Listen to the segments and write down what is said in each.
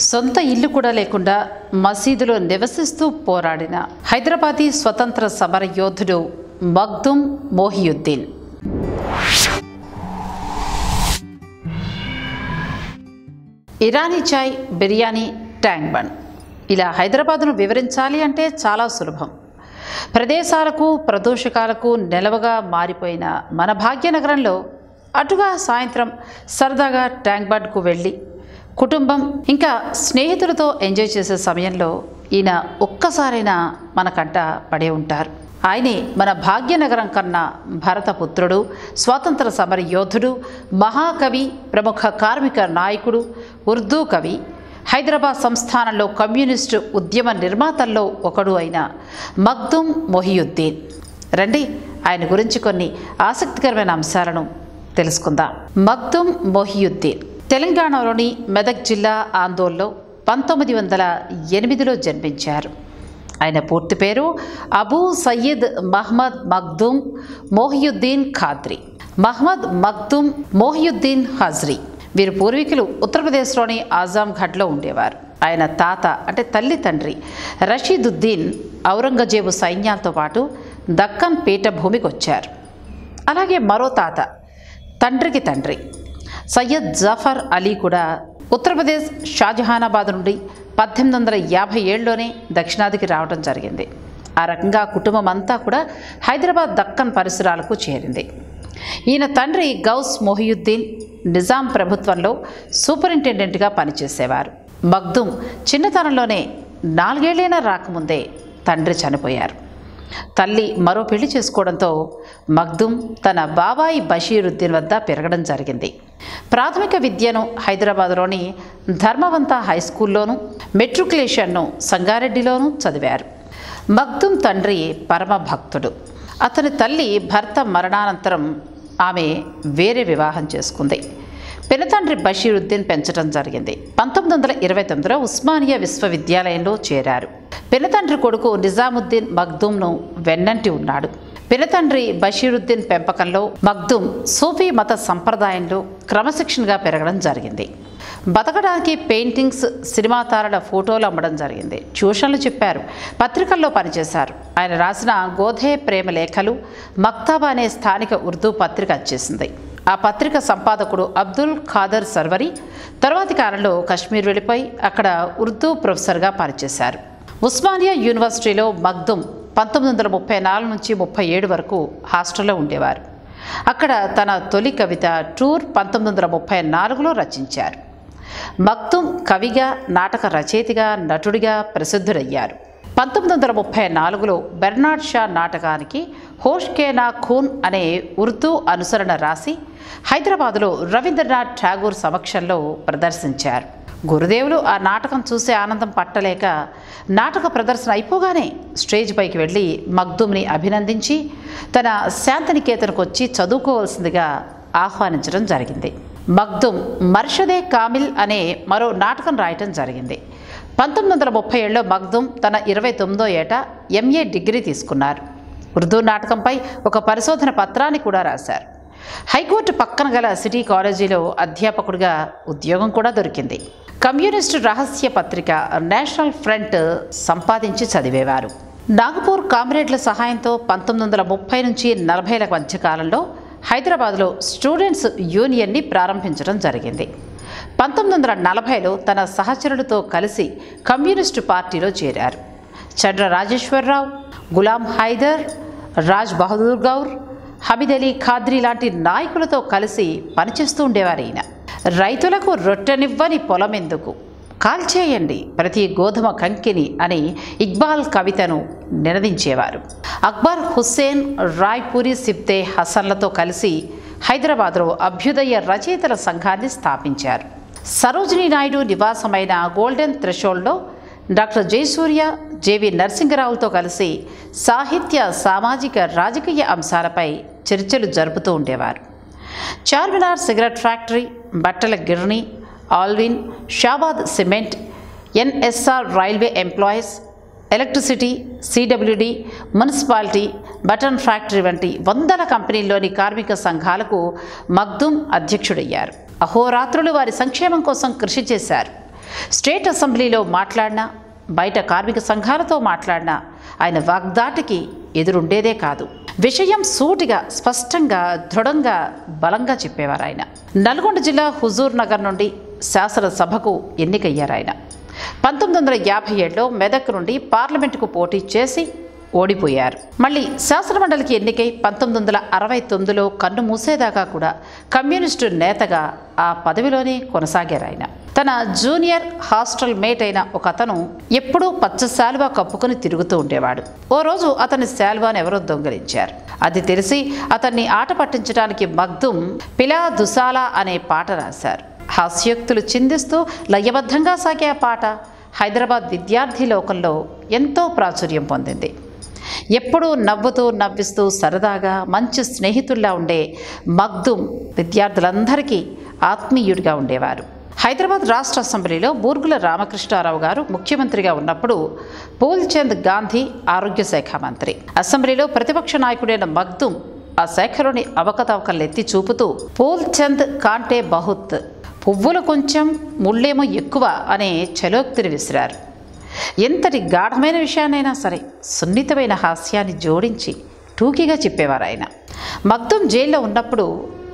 సొంత ఇల్లు కూడా లేకుండా మసీదులో నివసిస్తూ పోరాడిన హైదరాబాదీ స్వతంత్ర సమర యోధుడు మగ్దుమ్ మొహియుద్దీన్. ఇరానీ చాయ్, బిర్యానీ, ట్యాంక్ బండ్, ఇలా హైదరాబాద్ను వివరించాలి అంటే చాలా సులభం. ప్రదేశాలకు ప్రదూషకాలకు నెలవుగా మారిపోయిన మన భాగ్యనగరంలో అటుగా సాయంత్రం సరదాగా ట్యాంక్ బండ్కు వెళ్ళి కుటుంబం ఇంకా స్నేహితులతో ఎంజాయ్ చేసే సమయంలో ఈయన ఒక్కసారైనా మన కంట పడే ఉంటారు. ఆయనే మన భాగ్యనగరం కన్నా భరతపుత్రుడు, స్వాతంత్ర సమర యోధుడు, మహాకవి, ప్రముఖ కార్మిక నాయకుడు, ఉర్దూ కవి, హైదరాబాద్ సంస్థానంలో కమ్యూనిస్టు ఉద్యమ నిర్మాతల్లో ఒకడు అయిన మగ్దుమ్ మొహియుద్దీన్. రండి ఆయన గురించి కొన్ని ఆసక్తికరమైన అంశాలను తెలుసుకుందాం. మగ్దుమ్ మొహియుద్దీన్ తెలంగాణలోని మెదక్ జిల్లా ఆందోళనలో 1908లో జన్మించారు. ఆయన పూర్తి పేరు అబూ సయ్యద్ మహ్మద్ మగ్దుమ్ మొహియుద్దీన్ ఖాద్రీ, మహ్మద్ మగ్దుమ్ మొహియుద్దీన్ హజ్రీ. వీరి పూర్వీకులు ఉత్తరప్రదేశ్లోని ఆజాంఘడ్లో ఉండేవారు. ఆయన తాత అంటే తల్లి తండ్రి రషీదుద్దీన్ ఔరంగజేబు సైన్యాలతో పాటు దక్కన్ పీఠభూమికి వచ్చారు. అలాగే మరో తాత తండ్రికి తండ్రి సయ్యద్ జఫర్ అలీ కూడా ఉత్తరప్రదేశ్ షాజహానాబాద్ నుండి 1857లోనే దక్షిణాదికి రావడం జరిగింది. ఆ రకంగా కుటుంబం అంతా కూడా హైదరాబాద్ దక్కన్ పరిసరాలకు చేరింది. ఈయన తండ్రి గౌస్ మొహియుద్దీన్ నిజాం ప్రభుత్వంలో సూపరింటెండెంట్గా పనిచేసేవారు. మగ్దుమ్ చిన్నతనంలోనే 4 ఏళ్లైనా రాకముందే తండ్రి చనిపోయారు. తల్లి మరో పెళ్లి చేసుకోవడంతో మగ్దుమ్ తన బాబాయి బషీరుద్దీన్ వద్ద పెరగడం జరిగింది. ప్రాథమిక విద్యను హైదరాబాద్లోని ధర్మవంత హై స్కూల్లోనూ, మెట్రికులేషన్ను సంగారెడ్డిలోనూ చదివారు. మగ్దుమ్ తండ్రి పరమ భక్తుడు. అతని తల్లి భర్త మరణానంతరం ఆమె వేరే వివాహం చేసుకుంది. పెనతండ్రి బషీరుద్దీన్ పెంచడం జరిగింది. 1929లో ఉస్మానియా విశ్వవిద్యాలయంలో చేరారు. పెనతండ్రి కొడుకు నిజాముద్దీన్ మగ్దుమ్ను వెన్నంటి ఉన్నాడు. పెనతండ్రి బషీరుద్దీన్ పెంపకంలో మగ్దుమ్ సూఫీ మత సంప్రదాయంలో క్రమశిక్షణగా పెరగడం జరిగింది. బతకడానికి పెయింటింగ్స్, సినిమా తారల ఫోటోలు అమ్మడం జరిగింది. ట్యూషన్లు చెప్పారు, పత్రికల్లో పనిచేశారు. ఆయన రాసిన గోధే ప్రేమ లేఖలు మక్తాబా అనే స్థానిక ఉర్దూ పత్రిక వచ్చేసింది. ఆ పత్రిక సంపాదకుడు అబ్దుల్ ఖాదర్ సర్వరి తర్వాతి కాలంలో కశ్మీర్ వెళ్ళిపోయి అక్కడ ఉర్దూ ప్రొఫెసర్గా పనిచేశారు. ఉస్మానియా యూనివర్సిటీలో మగ్దుమ్ 1934 నుంచి 37 వరకు హాస్టల్లో ఉండేవారు. అక్కడ తన తొలి కవిత టూర్ 1934లో రచించారు. మగ్దుమ్ కవిగా, నాటక రచయితగా, నటుడిగా ప్రసిద్ధుడయ్యారు. 1934లో బెర్నాడ్ షా నాటకానికి హోష్ కే నా ఖూన్ అనే ఉర్దూ అనుసరణ రాసి హైదరాబాదులో రవీంద్రనాథ్ ఠాగూర్ సమక్షంలో ప్రదర్శించారు. గురుదేవులు ఆ నాటకం చూసే ఆనందం పట్టలేక నాటక ప్రదర్శన అయిపోగానే స్టేజ్ పైకి వెళ్ళి మగ్దుమ్ని అభినందించి తన శాంతినికేతన్కు వచ్చి చదువుకోవాల్సిందిగా ఆహ్వానించడం జరిగింది. మగ్దుమ్ మర్షదే కామిల్ అనే మరో నాటకం రాయటం జరిగింది. 1937లో మగ్దుమ్ తన 29వ ఏట MA డిగ్రీ తీసుకున్నారు. ఉర్దూ నాటకంపై ఒక పరిశోధన పత్రాన్ని కూడా రాశారు. హైకోర్టు పక్కన గల సిటీ కాలేజీలో అధ్యాపకుడిగా ఉద్యోగం కూడా దొరికింది. కమ్యూనిస్టు రహస్య పత్రిక నేషనల్ ఫ్రంట్ సంపాదించి చదివేవారు. నాగపూర్ కామ్రేడ్ల సహాయంతో 1930 నుంచి 40ల మధ్య కాలంలో హైదరాబాద్లో స్టూడెంట్స్ యూనియన్ని ప్రారంభించడం జరిగింది. 1940లో తన సహచరులతో కలిసి కమ్యూనిస్టు పార్టీలో చేరారు. చండ్ర రాజేశ్వరరావు, గులాం హైదర్, రాజ్ బహదూర్ గౌర్, హమీద్ అలీ ఖాద్రీ లాంటి నాయకులతో కలిసి పనిచేస్తూ ఉండేవారు. ఈయన రైతులకు రొట్టెనివ్వని పొలం ఎందుకు, కాల్చేయండి ప్రతి గోధుమ కంకిని అని ఇక్బాల్ కవితను నినదించేవారు. అక్బర్ హుస్సేన్, రాయ్పూరి సిబ్దే హసన్లతో కలిసి హైదరాబాద్లో అభ్యుదయ రచయితల సంఘాన్ని స్థాపించారు. సరోజినీ నాయుడు నివాసమైన గోల్డెన్ థ్రెషోల్డ్లో డాక్టర్ జయసూర్య, జేవి నరసింగరావులతో కలిసి సాహిత్య, సామాజిక, రాజకీయ అంశాలపై చర్చలు జరుపుతూ ఉండేవారు. చార్మినార్ సిగరెట్ ఫ్యాక్టరీ, బట్టల గిర్నీ, Allwyn, Shahabad cement, NSR railway employees, electricity, CWD, municipality, button factory వంటి వందల కంపెనీల్లోని కార్మిక సంఘాలకు మగ్దుమ్ అధ్యక్షుడయ్యారు. అహోరాత్రులు వారి సంక్షేమం కోసం కృషి చేశారు. స్టేట్ అసెంబ్లీలో మాట్లాడినా, బయట కార్మిక సంఘాలతో మాట్లాడినా ఆయన వాగ్దాటికి ఎదురుండేదే కాదు. విషయం సూటిగా, స్పష్టంగా, దృఢంగా, బలంగా చెప్పేవారు ఆయన. నల్గొండ జిల్లా హుజూర్ నగర్ నుండి శాసనసభకు ఎన్నికయ్యారు ఆయన. 1957లో మెదక్ నుండి పార్లమెంటుకు పోటీ చేసి ఓడిపోయారు. మళ్ళీ శాసనమండలికి ఎన్నికై 1969లో కన్ను మూసేదాకా కూడా కమ్యూనిస్టు నేతగా ఆ పదవిలోనే కొనసాగారు ఆయన. తన జూనియర్ హాస్టల్ మేట్ అయిన ఒక అతను ఎప్పుడూ పచ్చ శాలువా కప్పుకొని తిరుగుతూ ఉండేవాడు. ఓ రోజు అతని శాలువాను ఎవరో దొంగిలించారు. అది తెలిసి అతన్ని ఆట పట్టించడానికి మగ్దుమ్ పిలా దుసాలా అనే పాట రాశారు. హాస్యోక్తులు చిందిస్తూ లయబద్ధంగా సాగే ఆ పాట హైదరాబాద్ విద్యార్థి లోకంలో ఎంతో ప్రాచుర్యం పొందింది. ఎప్పుడూ నవ్వుతూ, నవ్విస్తూ, సరదాగా, మంచి స్నేహితుల్లా ఉండే మగ్దుమ్ విద్యార్థులందరికీ ఆత్మీయుడిగా ఉండేవారు. హైదరాబాద్ రాష్ట్ర అసెంబ్లీలో బూర్గుల రామకృష్ణారావు గారు ముఖ్యమంత్రిగా ఉన్నప్పుడు పూల్చంద్ గాంధీ ఆరోగ్య శాఖ మంత్రి. అసెంబ్లీలో ప్రతిపక్ష నాయకుడైన మగ్దుమ్ ఆ శాఖలోని అవకతవకలు ఎత్తి చూపుతూ పూల్చంద్ కాంటే బహుత్, పువ్వులు కొంచెం ముళ్ళేమో ఎక్కువ అనే చలోక్తిని విసిరారు. ఎంతటి గాఢమైన విషయాన్నైనా సరే సున్నితమైన హాస్యాన్ని జోడించి టూకీగా చెప్పేవారు ఆయన. మగ్దుమ్ జైల్లో ఉన్నప్పుడు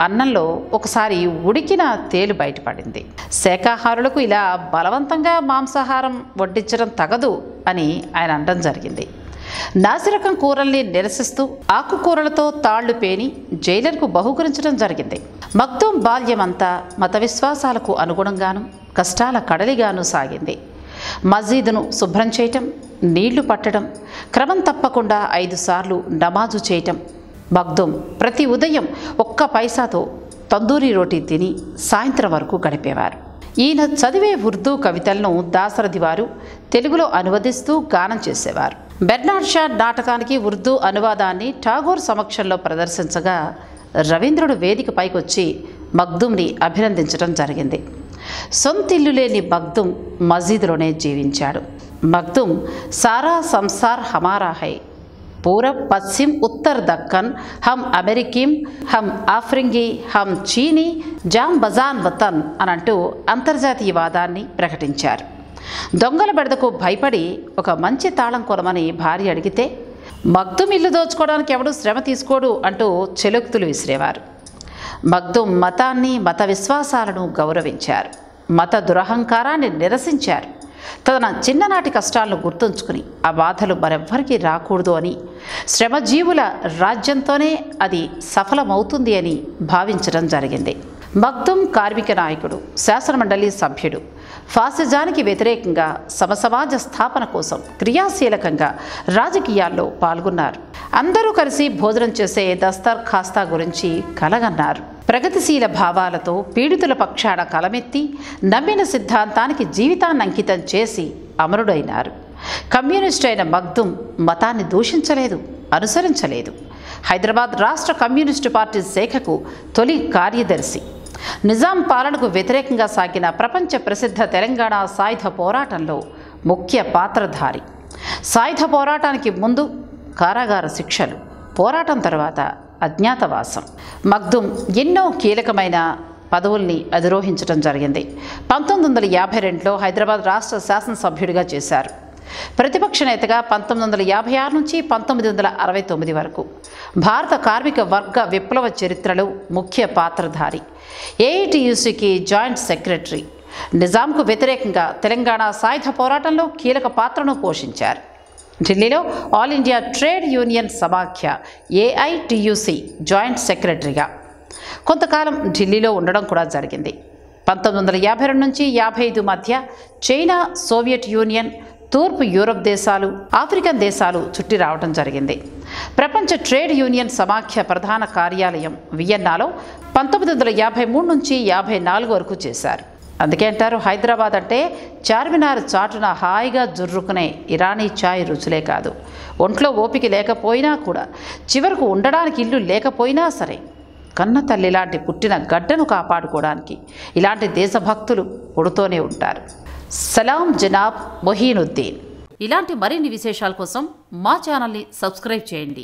అన్నంలో ఒకసారి ఉడికిన తేలు బయటపడింది. శాకాహారులకు ఇలా బలవంతంగా మాంసాహారం వడ్డించడం తగదు అని ఆయన అనడం జరిగింది. నాసిరకం కూరల్ని నిరసిస్తూ ఆకుకూరలతో తాళ్లు పేని జైలర్కు బహుకరించడం జరిగింది. మగ్దుమ్ బాల్యమంతా మత విశ్వాసాలకు అనుగుణంగాను, కష్టాల కడలిగాను సాగింది. మసీదును శుభ్రం చేయటం, నీళ్లు పట్టడం, క్రమం తప్పకుండా 5 సార్లు నమాజు చేయటం. మగ్దుమ్ ప్రతి ఉదయం 1 పైసాతో తందూరి రోటీ తిని సాయంత్రం వరకు గడిపేవారు. ఈయన చదివే ఉర్దూ కవితలను దాశరథి వారు తెలుగులో అనువదిస్తూ గానం చేసేవారు. బెర్నాడ్ షా నాటకానికి ఉర్దూ అనువాదాన్ని ఠాగూర్ సమక్షంలో ప్రదర్శించగా రవీంద్రుడు వేదిక పైకొచ్చి మగ్దుమ్ని అభినందించడం జరిగింది. సొంతిల్లు లేని మగ్దుమ్ మసీదులోనే జీవించాడు. మగ్దుమ్ సారా సంసార్ హమారా హై, పూరబ్ పశ్చిమ్ ఉత్తర్ దక్కన్, హమ్ అమెరికీం, హమ్ ఆఫ్రింగి, హమ్ చీనీ, జామ్ బజాన్ వతన్ అనంటూ అంతర్జాతీయవాదాన్ని ప్రకటించారు. దొంగల బెడదకు భయపడి ఒక మంచి తాళం కొనమని భార్య అడిగితే మగ్దుమ్ ఇల్లు దోచుకోవడానికి ఎవడూ శ్రమ తీసుకోడు అంటూ చెలుక్తులు విసిరేవారు. మగ్దుమ్ మతాన్ని, మత విశ్వాసాలను గౌరవించారు. మత దురహంకారాన్ని నిరసించారు. తన చిన్ననాటి కష్టాలను గుర్తుంచుకుని ఆ బాధలు మరెవ్వరికీ రాకూడదు అని, శ్రమజీవుల రాజ్యంతోనే అది సఫలమవుతుంది అని భావించడం జరిగింది. మగ్దుమ్ కార్మిక నాయకుడు, శాసనమండలి సభ్యుడు. ఫాసిజానికి వ్యతిరేకంగా సమసమాజ స్థాపన కోసం క్రియాశీలకంగా రాజకీయాల్లో పాల్గొన్నారు. అందరూ కలిసి భోజనం చేసే దస్తర్ ఖాస్తా గురించి కలగన్నారు. ప్రగతిశీల భావాలతో పీడితుల పక్షాన కలమెత్తి నమ్మిన సిద్ధాంతానికి జీవితాన్ని అంకితం చేసి అమరుడైనారు. కమ్యూనిస్టు అయిన మగ్దుమ్ మతాన్ని దూషించలేదు, అనుసరించలేదు. హైదరాబాద్ రాష్ట్ర కమ్యూనిస్టు పార్టీ శాఖకు తొలి కార్యదర్శి. నిజాం పాలనకు వ్యతిరేకంగా సాగిన ప్రపంచ ప్రసిద్ధ తెలంగాణ సాయుధ పోరాటంలో ముఖ్య పాత్రధారి. సాయుధ పోరాటానికి ముందు కారాగార శిక్షలు, పోరాటం తర్వాత అజ్ఞాతవాసం. మగ్దుమ్ ఎన్నో కీలకమైన పదవుల్ని అధిరోహించడం జరిగింది. 1952లో హైదరాబాద్ రాష్ట్ర శాసనసభ్యుడిగా చేశారు. ప్రతిపక్ష నేతగా 1956 నుంచి 1969 వరకు భారత కార్మిక వర్గ విప్లవ చరిత్రలో ముఖ్య పాత్రధారి. ఏఐటియుసికి జాయింట్ సెక్రటరీ. నిజాంకు వ్యతిరేకంగా తెలంగాణ సాయుధ పోరాటంలో కీలక పాత్రను పోషించారు. ఢిల్లీలో ఆల్ ఇండియా ట్రేడ్ యూనియన్ సమాఖ్య ఏఐటియుసి జాయింట్ సెక్రటరీగా కొంతకాలం ఢిల్లీలో ఉండడం కూడా జరిగింది. 1952 నుంచి 55 మధ్య చైనా, సోవియట్ యూనియన్, తూర్పు యూరప్ దేశాలు, ఆఫ్రికన్ దేశాలు చుట్టి రావడం జరిగింది. ప్రపంచ ట్రేడ్ యూనియన్ సమాఖ్య ప్రధాన కార్యాలయం వియన్నాలో 1953 నుంచి 54 వరకు చేశారు. అందుకే అంటారు, హైదరాబాద్ అంటే చార్మినార్ చాటున హాయిగా జుర్రుకునే ఇరానీ చాయ్ రుచులే కాదు, ఒంట్లో ఓపిక లేకపోయినా కూడా, చివరకు ఉండడానికి ఇల్లు లేకపోయినా సరే, కన్న తల్లి లాంటి పుట్టిన గడ్డను కాపాడుకోవడానికి ఇలాంటి దేశభక్తులు పుడుతూనే ఉంటారు. సలాం జనాబ్ మొహీనుద్దీన్. ఇలాంటి మరిన్ని విశేషాల కోసం మా ఛానల్ని సబ్స్క్రైబ్ చేయండి.